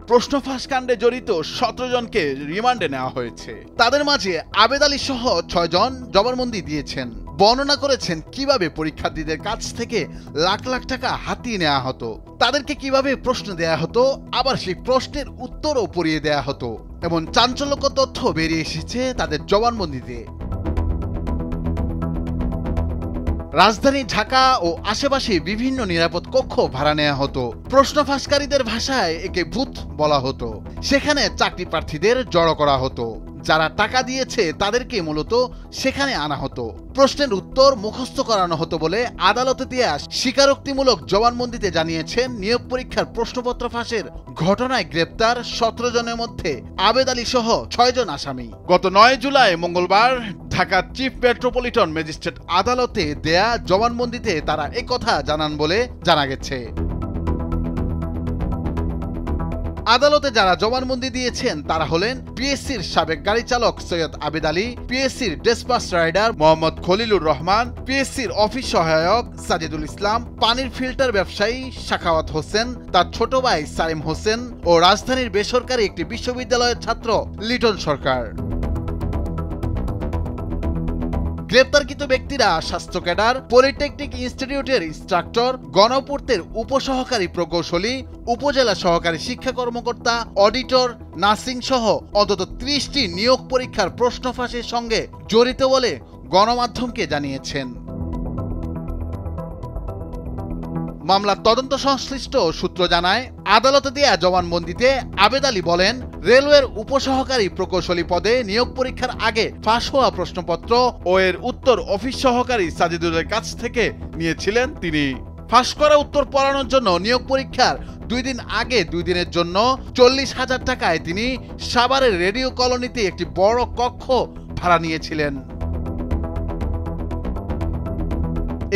প্রশ্ন ফাঁস কাণ্ডে জড়িত 17 জনকে রিমান্ডে নেওয়া হয়েছে। তাদের মাঝে আবেদ আলী সহ 6 জন জবানবন্দি দিয়েছেন, বর্ণনা করেছেন কিভাবে পরীক্ষার্থীদের কাছ থেকে লাখ লাখ টাকা হাতিয়ে নেওয়া হতো, তাদেরকে কিভাবে প্রশ্ন দেয়া হতো, আবার সেই প্রশ্নের উত্তরও পড়িয়ে দেয়া হতো। এমন চাঞ্চল্যকর তথ্য বেরিয়ে এসেছে তাদের জবানবন্দিতে। রাজধানী ঢাকা ও আশেপাশে বিভিন্ন নিরাপদ কক্ষ ভাড়া নেওয়া হতো। প্রশ্ন ফাঁসকারীদের ভাষায় একে ভূত বলা হতো। সেখানে চাকরি প্রার্থীদের জড়ো করা হতো। যারা টাকা দিয়েছে তাদেরকে মূলত সেখানে আনা হতো। প্রশ্নের উত্তর মুখস্থ করানো হতো বলে আদালতে দেয়া স্বীকারোক্তিমূলক জবানবন্দিতে জানিয়েছেন নিয়োগ পরীক্ষার প্রশ্নপত্র ফাঁসের ঘটনায় গ্রেপ্তার 17 জনের মধ্যে আবেদ আলী সহ 6 জন আসামি। গত 9 জুলাই মঙ্গলবার ঢাকা চিফ মেট্রোপলিটন ম্যাজিস্ট্রেট আদালতে দেয়া জবানবন্দিতে তারা একথা জানান বলে জানা গেছে। আদালতে যারা জবানবন্দি দিয়েছেন তারা হলেন পিএসসির সাবেক গাড়ি চালক সৈয়দ আবেদ আলী, পিএসসির ডেসপাস রাইডার মোহাম্মদ খলিলুর রহমান, পিএসসির অফিস সহায়ক সাজিদুল ইসলাম, পানির ফিল্টার ব্যবসায়ী সাখাওয়াত হোসেন, তার ছোট ভাই সালিম হোসেন ও রাজধানীর বেসরকারি একটি বিশ্ববিদ্যালয়ের ছাত্র লিটন সরকার। গ্রেপ্তারকৃত ব্যক্তিরা স্বাস্থ্য ক্যাডার, পলিটেকনিক ইনস্টিটিউটের ইনস্ট্রাক্টর, গণপূর্তের উপসহকারী প্রকৌশলী, উপজেলা সহকারী শিক্ষা কর্মকর্তা, অডিটর, নার্সিং সহ অন্তত 30টি নিয়োগ পরীক্ষার প্রশ্ন ফাঁসের সঙ্গে জড়িত বলে গণমাধ্যমকে জানিয়েছেন। মামলার তদন্ত সংশ্লিষ্ট সূত্র জানায়, আদালতে দেয়া জবানবন্দিতে আবেদ আলী বলেন, রেলওয়ের উপসহকারী প্রকৌশলী পদে নিয়োগ পরীক্ষার আগে ফাঁস হওয়া প্রশ্নপত্র ও এর উত্তর অফিস সহকারী সাজিদুলের কাছ থেকে নিয়েছিলেন তিনি। ফাঁস করা উত্তর পড়ানোর জন্য নিয়োগ পরীক্ষার 2 দিন আগে 2 দিনের জন্য 40,000 টাকায় তিনি সাভারের রেডিও কলোনিতে একটি বড় কক্ষ ভাড়া নিয়েছিলেন।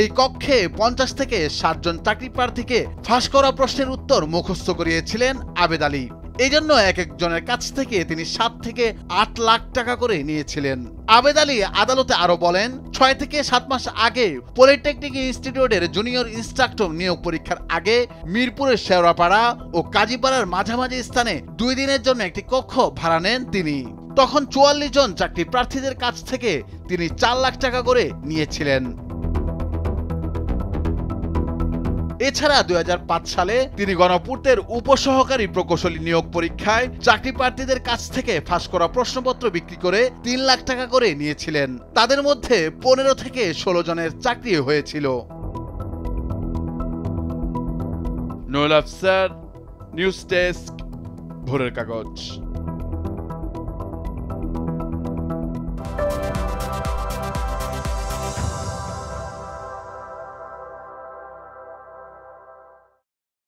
এই কক্ষে 50 থেকে 60 জন চাকরি প্রার্থীকে ফাঁস করা প্রশ্নের উত্তর মুখস্থ করিয়েছিলেন আবেদ আলী। এই জন্য এক একজনের কাছ থেকে তিনি 7 থেকে 8 লাখ টাকা করে নিয়েছিলেন। আবেদ আলী আদালতে আরো বলেন, 6 থেকে 7 মাস আগে পলিটেকনিক ইনস্টিটিউটের জুনিয়র ইনস্ট্রাক্টর নিয়োগ পরীক্ষার আগে মিরপুরের শেওড়াপাড়া ও কাজীপাড়ার মাঝামাঝি স্থানে 2 দিনের জন্য একটি কক্ষ ভাড়া নেন তিনি। তখন 44 জন চাকরি প্রার্থীদের কাছ থেকে তিনি 4 লাখ টাকা করে নিয়েছিলেন। এছাড়া 2005 সালে তিনি গণপূর্তের উপসহকারী প্রকৌশলী নিয়োগ পরীক্ষায় চাকরি প্রার্থীদের কাছ থেকে ফাঁস করা প্রশ্নপত্র বিক্রি করে 3 লাখ টাকা করে নিয়েছিলেন। তাদের মধ্যে 15 থেকে 16 জনের চাকরি হয়েছিল। নোয়েল আফসার, নিউজ ডেস্ক, ভোরের কাগজ।